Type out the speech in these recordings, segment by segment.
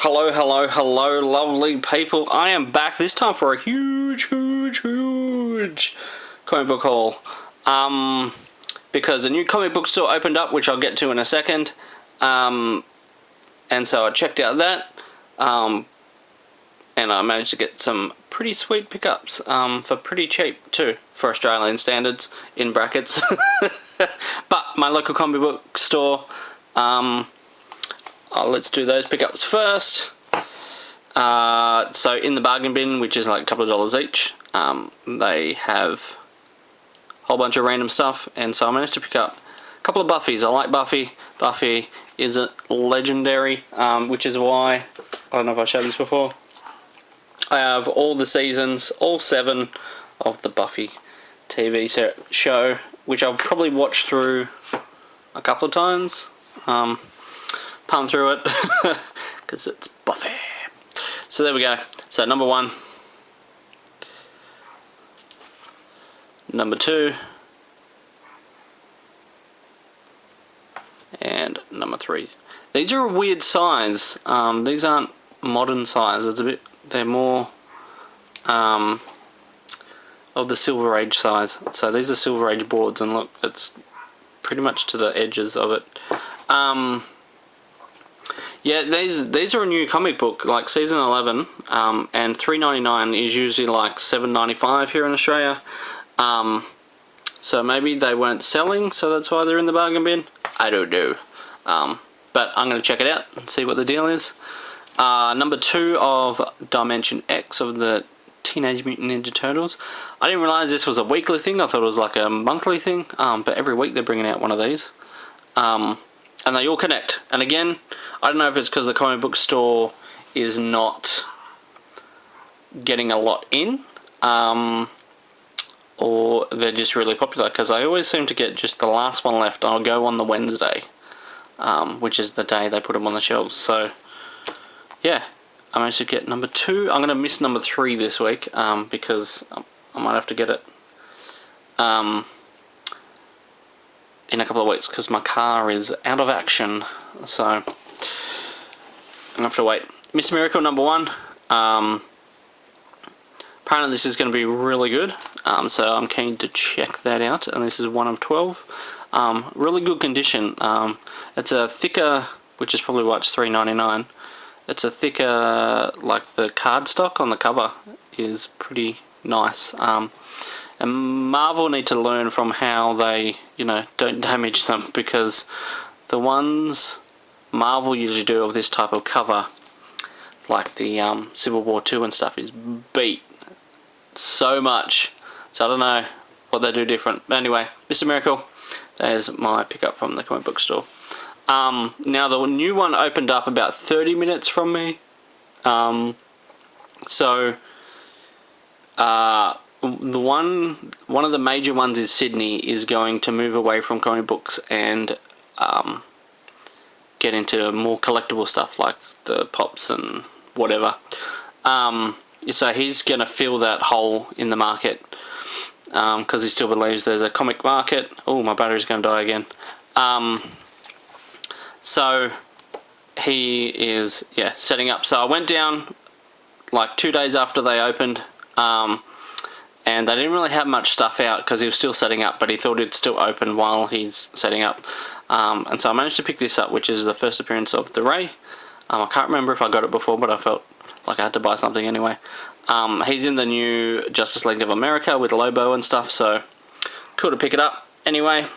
Hello, hello, hello, lovely people. I am back this time for a huge comic book haul. Because a new comic book store opened up, which I'll get to in a second. And so I checked out that. And I managed to get some pretty sweet pickups for pretty cheap too, for Australian standards, in brackets. But my local comic book store, let's do those pickups first. So in the bargain bin, which is like a couple of dollars each, they have a whole bunch of random stuff, and so I managed to pick up a couple of Buffys. I like Buffy. Buffy is a legendary, which is why, I don't know if I showed this before, I have all the seasons, all 7 of the Buffy TV show, which I'll probably watch through a couple of times. Pump through it because it's Buffy. So there we go. So number 1, number 2, and number 3. These are a weird size. These aren't modern size. It's a bit. They're more of the Silver Age size. So these are Silver Age boards, and look, it's pretty much to the edges of it. Yeah, these are a new comic book, like season 11, and $3.99 is usually like $7.95 here in Australia. So maybe they weren't selling, so that's why they're in the bargain bin. I don't know. But I'm going to check it out and see what the deal is. Number 2 of Dimension X of the Teenage Mutant Ninja Turtles. I didn't realise this was a weekly thing. I thought it was like a monthly thing. But every week they're bringing out one of these. And they all connect. And again, I don't know if it's because the comic book store is not getting a lot in, or they're just really popular, because I always seem to get just the last one left. I'll go on the Wednesday, which is the day they put them on the shelves. So yeah, I managed to get number 2. I'm going to miss number 3 this week, because I might have to get it in a couple of weeks, because my car is out of action, so I'm going to have to wait. Miss Miracle number 1. Apparently this is going to be really good, so I'm keen to check that out, and this is 1 of 12. Really good condition. It's a thicker, which is probably why it's $3.99. It's a thicker, like the cardstock on the cover is pretty nice. And Marvel need to learn from how they, don't damage them, because the ones Marvel usually do of this type of cover, like the Civil War 2 and stuff, is beat so much. So I don't know what they do different. But anyway, Mr. Miracle, there's my pickup from the comic book store. Now the new one opened up about 30 minutes from me. The one of the major ones in Sydney is going to move away from comic books and get into more collectible stuff like the pops and whatever. So he's going to fill that hole in the market, because he still believes there's a comic market. Oh, my battery's going to die again. So he is setting up. So I went down like 2 days after they opened, and they didn't really have much stuff out because he was still setting up, but he thought it'd still open while he's setting up. And so I managed to pick this up, which is the first appearance of the Ray. I can't remember if I got it before, but I felt like I had to buy something anyway. He's in the new Justice League of America with Lobo and stuff, so cool to pick it up anyway.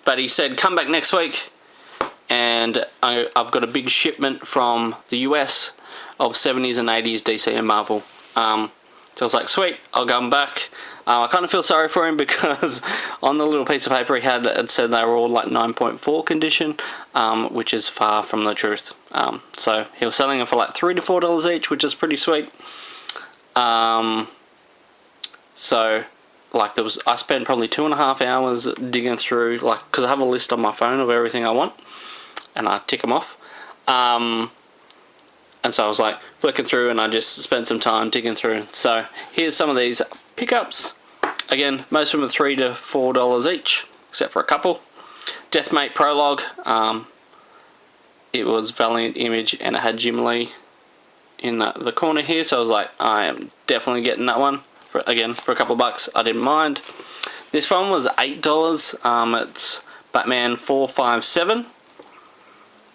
But he said come back next week, and I've got a big shipment from the US of 70s and 80s DC and Marvel. So I was like, sweet, I'll come back. I kind of feel sorry for him, because on the little piece of paper he had, it said they were all like 9.4 condition, which is far from the truth. So he was selling them for like $3 to $4 each, which is pretty sweet. So like I spent probably 2.5 hours digging through, like, because I have a list on my phone of everything I want, and I tick them off. And so I was like flicking through, and I just spent some time digging through. So here's some of these pickups. Again, most of them are $3 to $4 each, except for a couple. Deathmate Prologue. it was Valiant Image and it had Jim Lee in the corner here, so I was like, I am definitely getting that one. Again, for a couple of bucks, I didn't mind. This one was $8. It's Batman 457.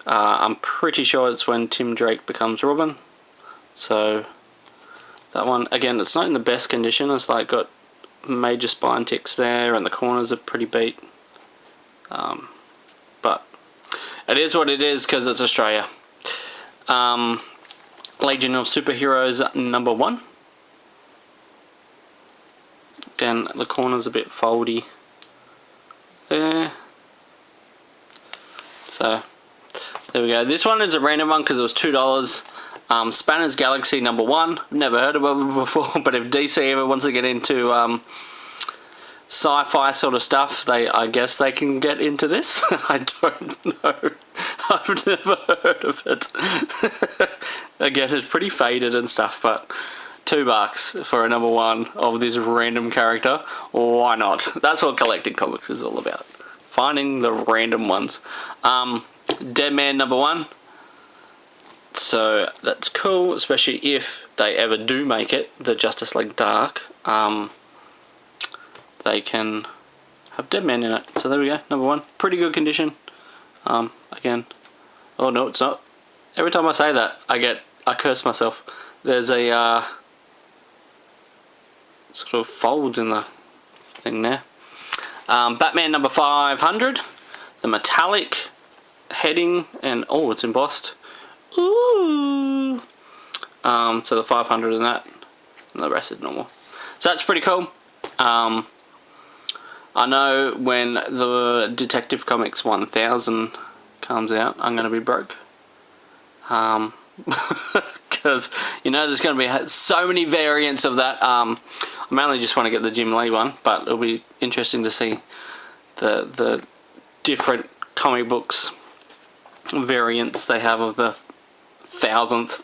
I'm pretty sure it's when Tim Drake becomes Robin. So that one, again, it's not in the best condition. It's like got major spine ticks there, and the corners are pretty beat. But it is what it is because it's Australia. Legion of Superheroes #1. Again, the corner's a bit foldy there. So there we go. This one is a random one because it was $2. Spanner's Galaxy #1. Never heard of it before, but if DC ever wants to get into sci-fi sort of stuff, I guess they can get into this. I don't know. I've never heard of it. Again, it's pretty faded and stuff, but $2 for a #1 of this random character. Why not? That's what collecting comics is all about. Finding the random ones. Deadman #1. So that's cool, especially if they ever do make it, the Justice League Dark. They can have Deadman in it. So there we go, #1. Pretty good condition. Again, oh no, it's not. Every time I say that, I curse myself. There's a sort of folds in the thing there. Batman #500. The metallic heading, and oh, it's embossed. Ooh. So the 500 and that, and the rest is normal. So that's pretty cool. I know when the Detective Comics 1000 comes out, I'm going to be broke. Because, you know, there's going to be so many variants of that. I mainly just want to get the Jim Lee one, but it'll be interesting to see the different comic books variants they have of the 1000th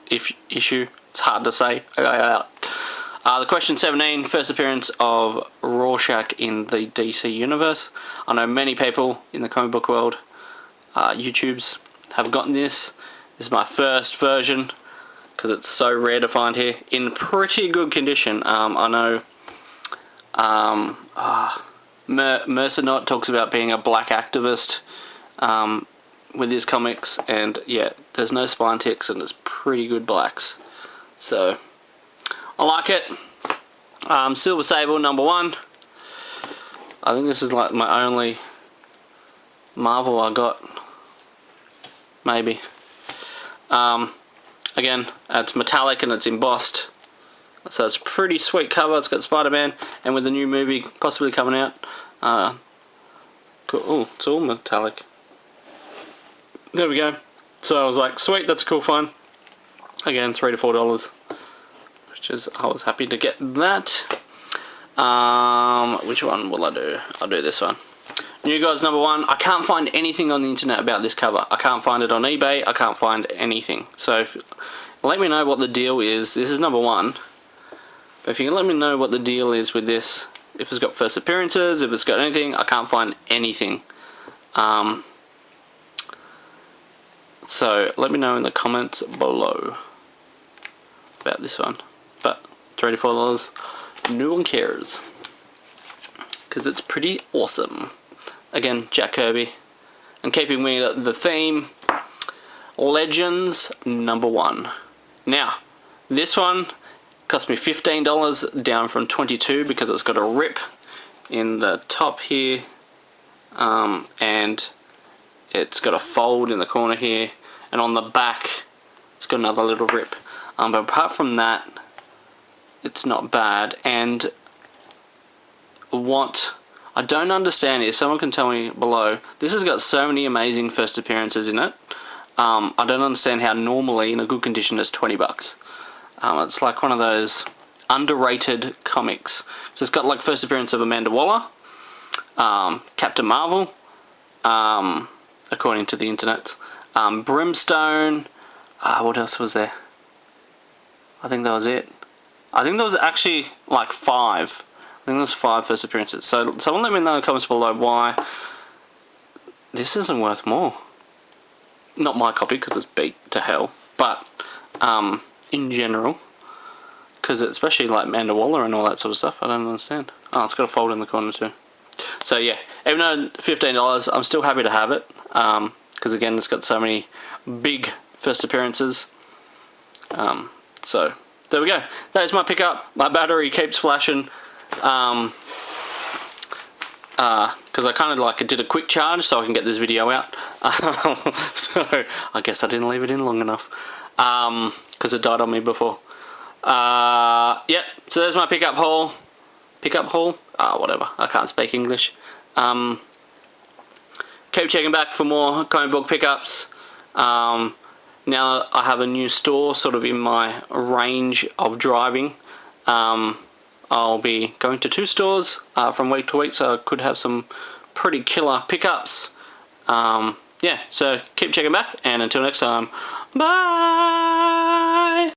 issue. It's hard to say. The question 17, first appearance of Rorschach in the DC universe. I know many people in the comic book world, YouTubes, have gotten this. This is my first version because it's so rare to find here in pretty good condition. I know Mercenaut talks about being a black activist with his comics, and yeah, there's no spine ticks and it's pretty good blacks. So I like it. Silver Sable #1. I think this is like my only Marvel I got. Maybe. Again, it's metallic and it's embossed. So it's a pretty sweet cover. It's got SpiderMan, and with the new movie possibly coming out. Cool. Oh, it's all metallic. There we go. So I was like, sweet, that's a cool find. Again, $3 to $4. Which is, I was happy to get that. Which one will I do? I'll do this one. New Gods #1. I can't find anything on the internet about this cover. I can't find it on eBay. I can't find anything. So let me know what the deal is. This is #1. But if you can let me know what the deal is with this, if it's got first appearances, if it's got anything, I can't find anything. So let me know in the comments below about this one. But $3 to $4, no one cares, because it's pretty awesome. Again, Jack Kirby, and keeping with the theme, Legends #1. Now, this one cost me $15, down from $22 because it's got a rip in the top here, and it's got a fold in the corner here, and on the back it's got another little rip. But apart from that, it's not bad. And what I don't understand is, someone can tell me below, this has got so many amazing first appearances in it. I don't understand how normally in a good condition it's $20. It's like one of those underrated comics. So it's got like first appearance of Amanda Waller, Captain Marvel, according to the internet, Brimstone, what else was there? I think that was it. I think there was actually like 5. I think there was 5 first appearances. So someone let me know in the comments below why this isn't worth more. not my copy because it's beat to hell, but in general, because especially like Amanda Waller and all that sort of stuff, I don't understand. Oh, it's got a fold in the corner too. So yeah, even though $15, I'm still happy to have it, because again, it's got so many big first appearances. So there we go. That is my pickup. My battery keeps flashing, because I kind of like did a quick charge so I can get this video out. So I guess I didn't leave it in long enough, because it died on me before. Yep, so there's my pickup haul. Whatever, I can't speak English. Keep checking back for more comic book pickups. Now I have a new store sort of in my range of driving. I'll be going to 2 stores from week to week, so I could have some pretty killer pickups. Yeah, so keep checking back, and until next time, bye!